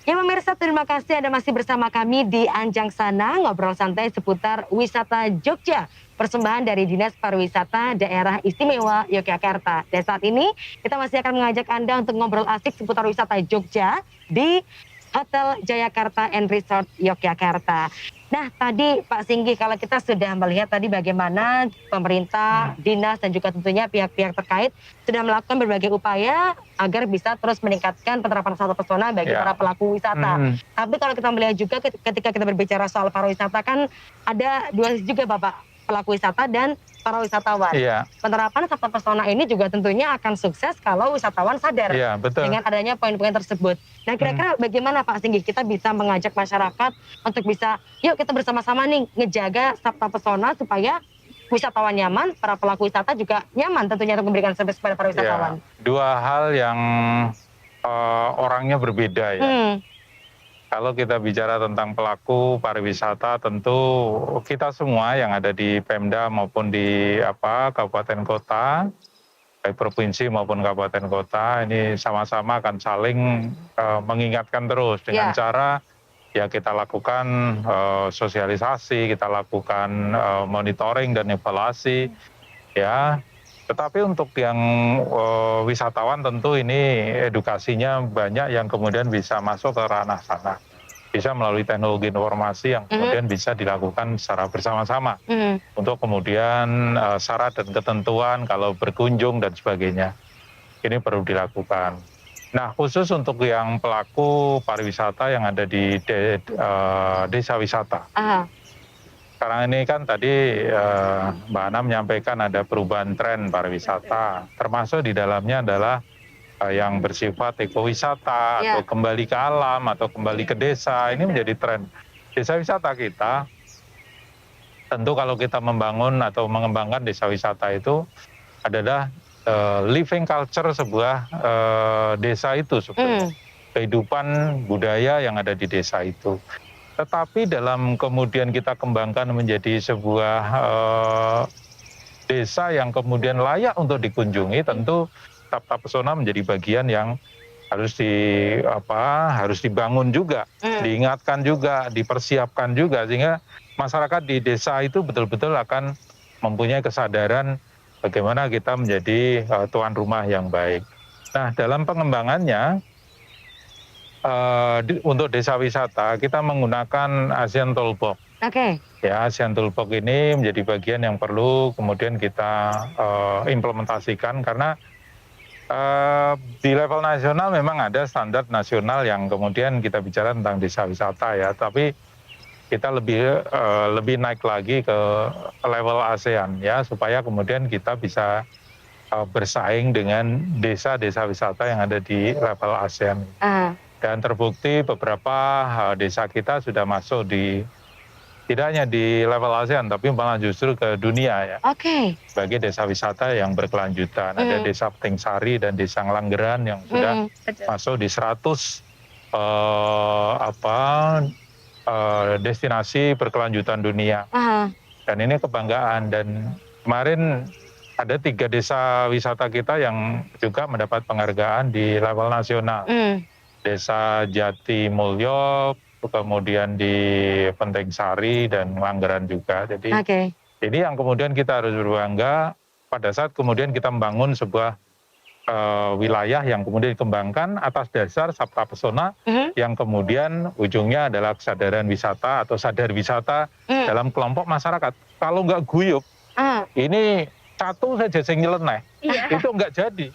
Ya pemirsa, terima kasih Anda masih bersama kami di Anjang Sana, ngobrol santai seputar wisata Jogja, persembahan dari Dinas Pariwisata Daerah Istimewa Yogyakarta. Dan saat ini kita masih akan mengajak Anda untuk ngobrol asik seputar wisata Jogja di Hotel Jayakarta and Resort Yogyakarta. Nah, tadi Pak Singgi, kalau kita sudah melihat tadi bagaimana pemerintah, dinas, dan juga tentunya pihak-pihak terkait sudah melakukan berbagai upaya agar bisa terus meningkatkan penerapan wisata pesona bagi para Ya. pelaku wisata. Tapi kalau kita melihat juga ketika kita berbicara soal pariwisata kan ada dua sisi juga Bapak, pelaku wisata dan para wisatawan. Iya, Penerapan wisata pesona ini juga tentunya akan sukses kalau wisatawan sadar iya, betul. dengan adanya poin-poin tersebut. Nah, Hmm. kira-kira bagaimana Pak Singgi kita bisa mengajak masyarakat untuk bisa, yuk kita bersama-sama nih ngejaga sabta pesona supaya wisatawan nyaman, para pelaku wisata juga nyaman tentunya untuk memberikan service kepada para Ya, wisatawan. dua hal yang orangnya berbeda ya. Kalau kita bicara tentang pelaku pariwisata, tentu kita semua yang ada di Pemda maupun di kabupaten kota, baik provinsi maupun kabupaten kota, ini sama-sama akan saling mengingatkan terus dengan cara ya kita lakukan sosialisasi, kita lakukan monitoring dan evaluasi, ya. Tetapi untuk yang wisatawan tentu ini edukasinya banyak yang kemudian bisa masuk ke ranah sana. Bisa melalui teknologi informasi yang kemudian bisa dilakukan secara bersama-sama. Untuk kemudian syarat dan ketentuan kalau berkunjung dan sebagainya. Ini perlu dilakukan. Nah, khusus untuk yang pelaku pariwisata yang ada di desa wisata. Sekarang ini kan tadi Mbak Ana menyampaikan ada perubahan tren pariwisata, termasuk di dalamnya adalah yang bersifat ekowisata atau kembali ke alam atau kembali ke desa, ini menjadi tren. Desa wisata kita, tentu kalau kita membangun atau mengembangkan desa wisata itu adalah living culture sebuah desa itu sebetulnya. Kehidupan budaya yang ada di desa itu. Tetapi dalam kemudian kita kembangkan menjadi sebuah desa yang kemudian layak untuk dikunjungi, tentu sabta pesona menjadi bagian yang harus dibangun juga, diingatkan juga, dipersiapkan juga, sehingga masyarakat di desa itu betul-betul akan mempunyai kesadaran bagaimana kita menjadi tuan rumah yang baik. Nah, dalam pengembangannya untuk desa wisata kita menggunakan ASEAN Toolbox. Ya, ASEAN Toolbox ini menjadi bagian yang perlu kemudian kita implementasikan karena di level nasional memang ada standar nasional yang kemudian kita bicara tentang desa wisata ya, tapi kita lebih naik lagi ke level ASEAN ya, supaya kemudian kita bisa bersaing dengan desa-desa wisata yang ada di level ASEAN. Dan terbukti beberapa desa kita sudah masuk tidak hanya di level ASEAN, tapi malah justru ke dunia ya. Sebagai desa wisata yang berkelanjutan. Ada desa Petingsari dan desa Ngelanggeran yang sudah masuk di 100 destinasi berkelanjutan dunia. Dan ini kebanggaan. Dan kemarin ada 3 desa wisata kita yang juga mendapat penghargaan di level nasional. Desa Jati Mulyo, kemudian di Petingsari dan Ngelanggeran juga. Jadi ini yang kemudian kita harus berbangga pada saat kemudian kita membangun sebuah wilayah yang kemudian dikembangkan atas dasar sabta pesona yang kemudian ujungnya adalah kesadaran wisata atau sadar wisata dalam kelompok masyarakat. Kalau nggak guyup, ini satu saja yang nyeleneh, itu nggak jadi.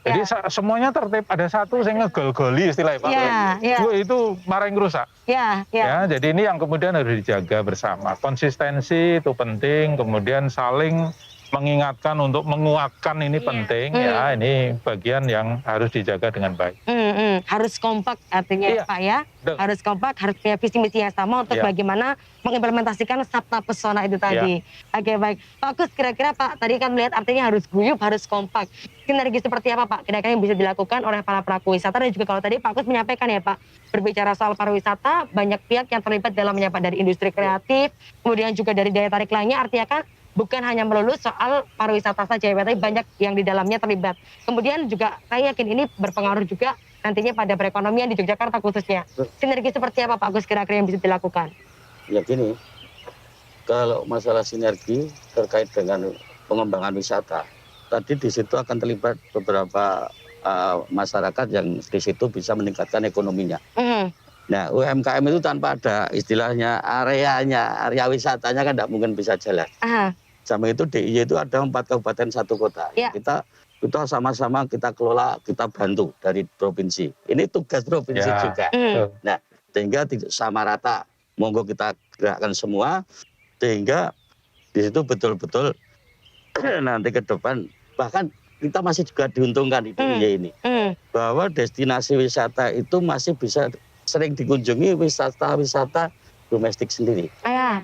Jadi semuanya tertib, ada satu yang ngegol-goli istilahnya Pak. Itu marahin rusak. Ya, jadi ini yang kemudian harus dijaga bersama. Konsistensi itu penting, kemudian saling mengingatkan untuk menguatkan ini penting ya, ini bagian yang harus dijaga dengan baik. Harus kompak artinya Pak ya, harus kompak, harus punya visi misi yang sama untuk bagaimana mengimplementasikan sabta pesona itu tadi. Baik. Pak Kus, kira-kira Pak tadi kan melihat artinya harus guyup, harus kompak. Sinergi seperti apa Pak kira-kira yang bisa dilakukan oleh para pelaku wisata, dan juga kalau tadi Pak Kus menyampaikan ya Pak, berbicara soal pariwisata banyak pihak yang terlibat dalam dari industri kreatif, kemudian juga dari daya tarik lainnya, artinya kan bukan hanya melulu soal pariwisata saja, tapi banyak yang di dalamnya terlibat. Kemudian juga saya yakin ini berpengaruh juga nantinya pada perekonomian di Yogyakarta khususnya. Sinergi seperti apa Pak Agus kira-kira yang bisa dilakukan? Ya gini, kalau masalah sinergi terkait dengan pengembangan wisata, tadi di situ akan terlibat beberapa masyarakat yang di situ bisa meningkatkan ekonominya. Nah, UMKM itu tanpa ada istilahnya area wisatanya kan tidak mungkin bisa jalan. Sama itu DIY itu ada 4 kabupaten 1 kota. Ya. Kita sama-sama kita kelola, kita bantu dari provinsi. Ini tugas provinsi juga. Nah, sehingga sama rata. Monggo kita gerakkan semua sehingga di situ betul-betul nanti ke depan bahkan kita masih juga diuntungkan di DIY ini bahwa destinasi wisata itu masih bisa sering dikunjungi wisata domestik sendiri.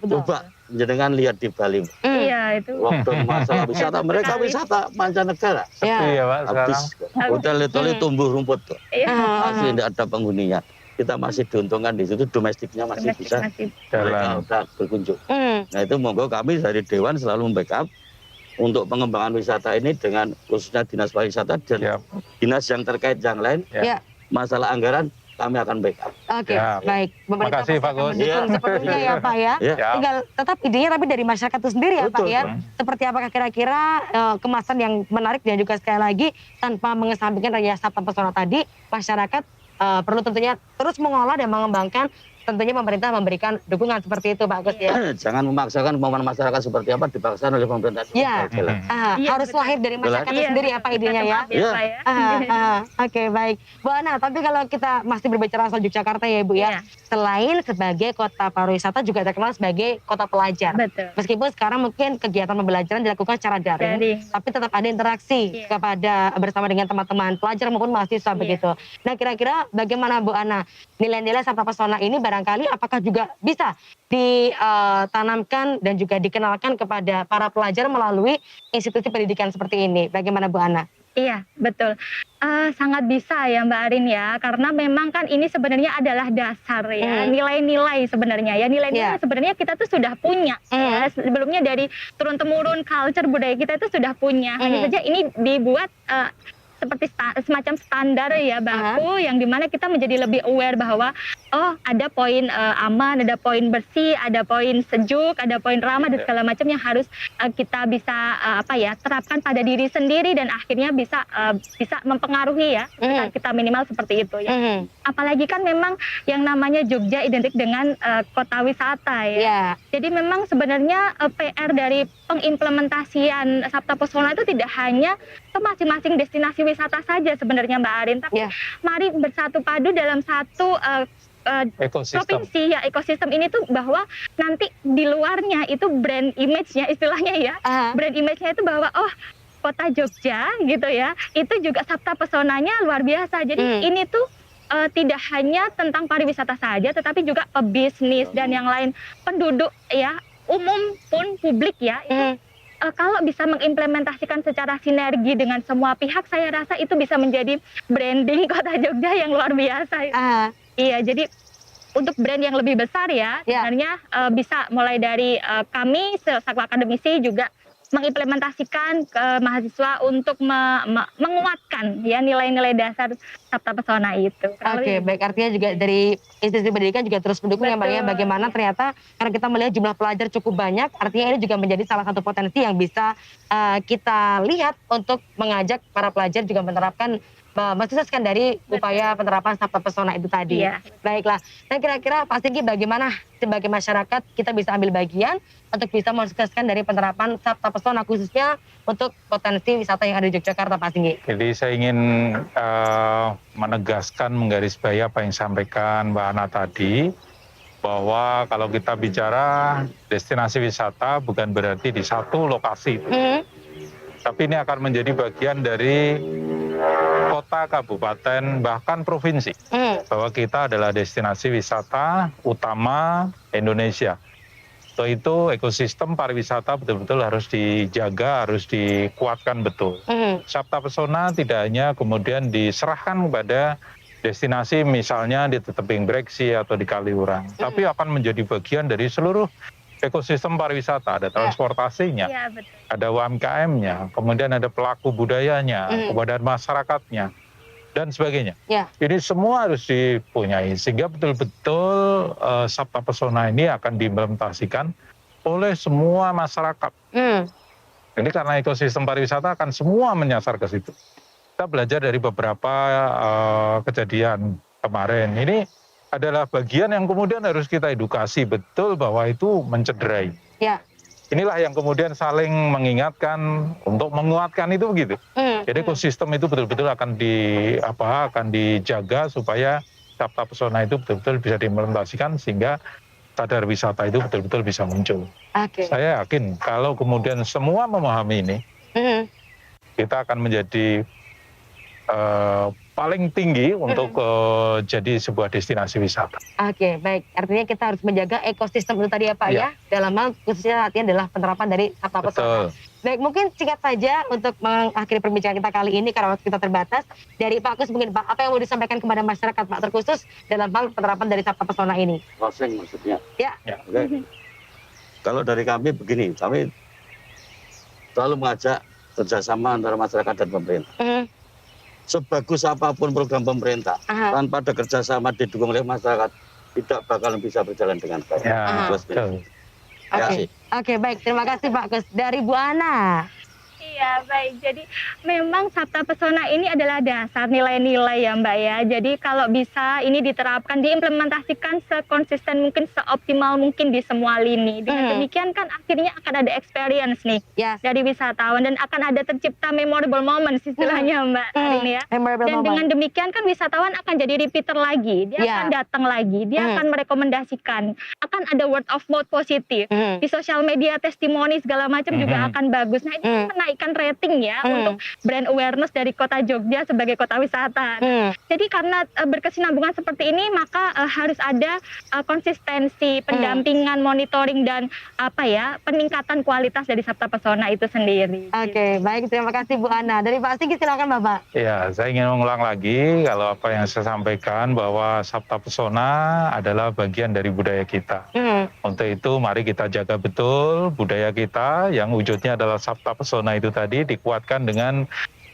Betul. Coba jenengan lihat di Bali. Iya itu. Waktu masalah wisata mereka wisata mancanegara. Sepi ya Pak Habis hotel tumbuh rumput tuh. Asli tidak ada penghuninya. Kita masih diuntungkan di situ, domestiknya masih bisa mereka udah berkunjung. Nah itu monggo kami dari Dewan selalu membackup untuk pengembangan wisata ini dengan khususnya Dinas Pariwisata dan dinas yang terkait yang lain. Masalah anggaran kami akan backup. Oke, baik. Pemerintah Makasih Pak Gus. Sepertinya ya Pak ya. Tinggal tetap idenya tapi dari masyarakat itu sendiri ya Pak ya. Seperti apakah kira-kira kemasan yang menarik dan juga sekali lagi tanpa mengesampingkan Raja Sabta Pesona tadi, masyarakat perlu tentunya terus mengolah dan mengembangkan. Tentunya pemerintah memberikan dukungan seperti itu Pak Agus ya. Jangan memaksakan kemauan masyarakat seperti apa dipaksakan oleh pemerintah. Harus lahir dari masyarakat itu sendiri apa idenya ya. Oke, baik. Bu Ana, tapi kalau kita masih berbicara soal Yogyakarta ya Ibu ya. Selain sebagai kota pariwisata juga terkenal sebagai kota pelajar. Betul. Meskipun sekarang mungkin kegiatan pembelajaran dilakukan secara daring. Tapi tetap ada interaksi kepada bersama dengan teman-teman pelajar maupun mahasiswa begitu. Nah kira-kira bagaimana Bu Ana nilai-nilai Sabta Pesona ini barangkali apakah juga bisa ditanamkan dan juga dikenalkan kepada para pelajar melalui institusi pendidikan seperti ini. Bagaimana Bu Ana? Iya, betul. Sangat bisa ya Mbak Arin ya, karena memang kan ini sebenarnya adalah dasar ya, nilai-nilai sebenarnya ya, nilai-nilai sebenarnya kita tuh sudah punya ya, sebelumnya dari turun-temurun culture budaya kita itu sudah punya, hanya saja ini dibuat seperti semacam standar ya baku yang dimana kita menjadi lebih aware bahwa oh ada poin aman, ada poin bersih, ada poin sejuk, ada poin ramah dan segala macam yang harus kita bisa terapkan pada diri sendiri dan akhirnya bisa mempengaruhi ya kita minimal seperti itu ya. Apalagi kan memang yang namanya Jogja identik dengan kota wisata ya. Jadi memang sebenarnya PR dari pengimplementasian Sabta Pesona itu tidak hanya ke masing-masing destinasi wisata saja sebenarnya Mbak Arin, tapi mari bersatu padu dalam satu provinsi ya, ekosistem ini tuh bahwa nanti di luarnya itu brand image-nya istilahnya ya, brand image-nya itu bahwa oh kota Jogja gitu ya, itu juga Sabta Pesonanya luar biasa. Jadi ini tuh tidak hanya tentang pariwisata saja, tetapi juga pebisnis dan yang lain, penduduk ya, umum pun publik ya. Kalau bisa mengimplementasikan secara sinergi dengan semua pihak, saya rasa itu bisa menjadi branding kota Jogja yang luar biasa. Iya, jadi untuk brand yang lebih besar ya, sebenarnya bisa mulai dari kami selaku akademisi juga mengimplementasikan ke mahasiswa untuk menguatkan ya nilai-nilai dasar Sabta Pesona itu. Oke, baik, artinya juga dari institusi pendidikan juga terus mendukung ya Mbak ya, bagaimana ternyata karena kita melihat jumlah pelajar cukup banyak, artinya ini juga menjadi salah satu potensi yang bisa kita lihat untuk mengajak para pelajar juga menerapkan mensukseskan dari upaya penerapan Sabta Pesona itu tadi. Baiklah, dan kira-kira Pak Singgi bagaimana sebagai masyarakat kita bisa ambil bagian untuk bisa mensukseskan dari penerapan Sabta Pesona khususnya untuk potensi wisata yang ada di Yogyakarta Pak Singgi? Jadi saya ingin menegaskan, menggarisbawahi apa yang disampaikan Mbak Ana tadi, bahwa kalau kita bicara destinasi wisata bukan berarti di satu lokasi, tapi ini akan menjadi bagian dari kota, kabupaten, bahkan provinsi. Bahwa kita adalah destinasi wisata utama Indonesia. Untuk itu ekosistem pariwisata betul-betul harus dijaga, harus dikuatkan betul. Sabta Pesona tidak hanya kemudian diserahkan kepada destinasi misalnya di Tebing Breksi atau di Kaliurang, tapi akan menjadi bagian dari seluruh ekosistem pariwisata. Ada transportasinya, ada UMKM-nya, kemudian ada pelaku budayanya, kemudian masyarakatnya. dan sebagainya. Ya. Ini semua harus dipunyai sehingga betul-betul Sabta Pesona ini akan diimplementasikan oleh semua masyarakat. Ini karena ekosistem pariwisata akan semua menyasar ke situ. Kita belajar dari beberapa kejadian kemarin. Ini adalah bagian yang kemudian harus kita edukasi betul bahwa itu mencederai. Ya. Inilah yang kemudian saling mengingatkan untuk menguatkan itu begitu. Jadi ekosistem itu betul-betul akan dijaga supaya Sabta Pesona itu betul-betul bisa diimplementasikan sehingga sadar wisata itu betul-betul bisa muncul. Saya yakin kalau kemudian semua memahami ini, kita akan menjadi paling tinggi untuk jadi sebuah destinasi wisata. Oke, baik. Artinya kita harus menjaga ekosistem itu tadi ya Pak ya. Dalam hal khususnya latihan adalah penerapan dari Sabta Pesona. Baik, mungkin singkat saja untuk mengakhiri perbincangan kita kali ini karena waktu kita terbatas. Dari Pak Kus mungkin Pak, apa yang mau disampaikan kepada masyarakat Pak terkhusus dalam hal penerapan dari Sabta Pesona ini? Closing maksudnya. Ya. Oke. Kalau dari kami begini, kami selalu mengajak kerjasama antara masyarakat dan pemerintah. Sebagus apapun program pemerintah, tanpa ada kerjasama didukung oleh masyarakat, tidak bakalan bisa berjalan dengan baik. Oke, baik. Terima kasih Pak Kus. Dari Bu Ana. Iya, baik. Jadi memang Sabta Pesona ini adalah dasar nilai-nilai ya Mbak ya. Jadi kalau bisa ini diterapkan, diimplementasikan sekonsisten mungkin, seoptimal mungkin di semua lini. Dengan demikian kan akhirnya akan ada experience nih dari wisatawan dan akan ada tercipta memorable moments istilahnya Mbak Arin ya. Dan dengan demikian kan wisatawan akan jadi repeater lagi. Dia akan datang lagi, dia akan merekomendasikan. Akan ada word of mouth positif. Di sosial media testimoni segala macam juga akan bagus. Nah, ini menaikkan rating ya untuk brand awareness dari kota Jogja sebagai kota wisata. Jadi karena berkesinambungan seperti ini maka harus ada konsistensi, pendampingan, monitoring dan peningkatan kualitas dari Sabta Pesona itu sendiri. Oke, baik, terima kasih Bu Ana. Dari Pak Singgi silakan Bapak. Ya, saya ingin mengulang lagi kalau apa yang saya sampaikan bahwa Sabta Pesona adalah bagian dari budaya kita. Untuk itu mari kita jaga betul budaya kita yang wujudnya adalah Sabta Pesona itu tadi dikuatkan dengan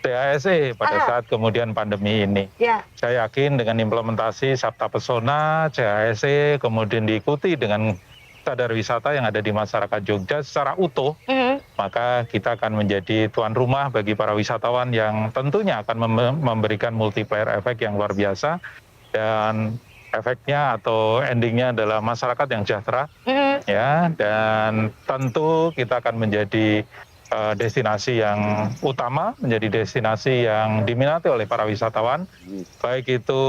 CASE pada saat kemudian pandemi ini. Saya yakin dengan implementasi Sabta Pesona, CASE, kemudian diikuti dengan sadar wisata yang ada di masyarakat Jogja secara utuh, maka kita akan menjadi tuan rumah bagi para wisatawan yang tentunya akan memberikan multiplier efek yang luar biasa dan efeknya atau endingnya adalah masyarakat yang sejahtera, ya, dan tentu kita akan menjadi destinasi yang utama, menjadi destinasi yang diminati oleh para wisatawan, baik itu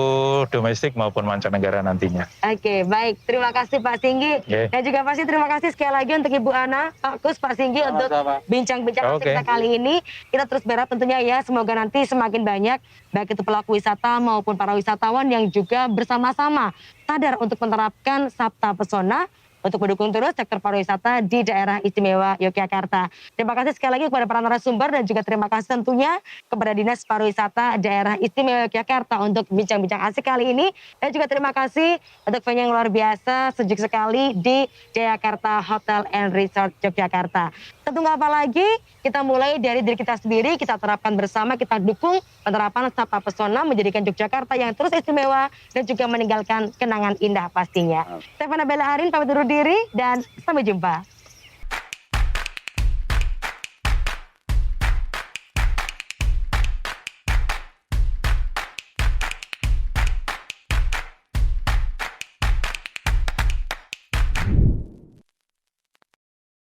domestik maupun mancanegara nantinya. Oke, baik. Terima kasih Pak Singgi. Dan juga pasti terima kasih sekali lagi untuk Ibu Ana, Pak Kus, Pak Singgi untuk bincang-bincang kita kali ini. Kita terus berharap tentunya ya, semoga nanti semakin banyak, baik itu pelaku wisata maupun para wisatawan yang juga bersama-sama sadar untuk menerapkan Sabta Pesona untuk mendukung terus sektor pariwisata di daerah istimewa Yogyakarta. Terima kasih sekali lagi kepada para narasumber dan juga terima kasih tentunya kepada Dinas Pariwisata Daerah Istimewa Yogyakarta untuk bincang-bincang asik kali ini. Dan juga terima kasih untuk venue yang luar biasa, sejuk sekali di Jayakarta Hotel and Resort Yogyakarta. Tentu nggak apa lagi, kita mulai dari diri kita sendiri, kita terapkan bersama, kita dukung penerapan Sabta Pesona menjadikan Yogyakarta yang terus istimewa dan juga meninggalkan kenangan indah pastinya. Saya Fana Bella Arin, pamit undur diri dan sampai jumpa.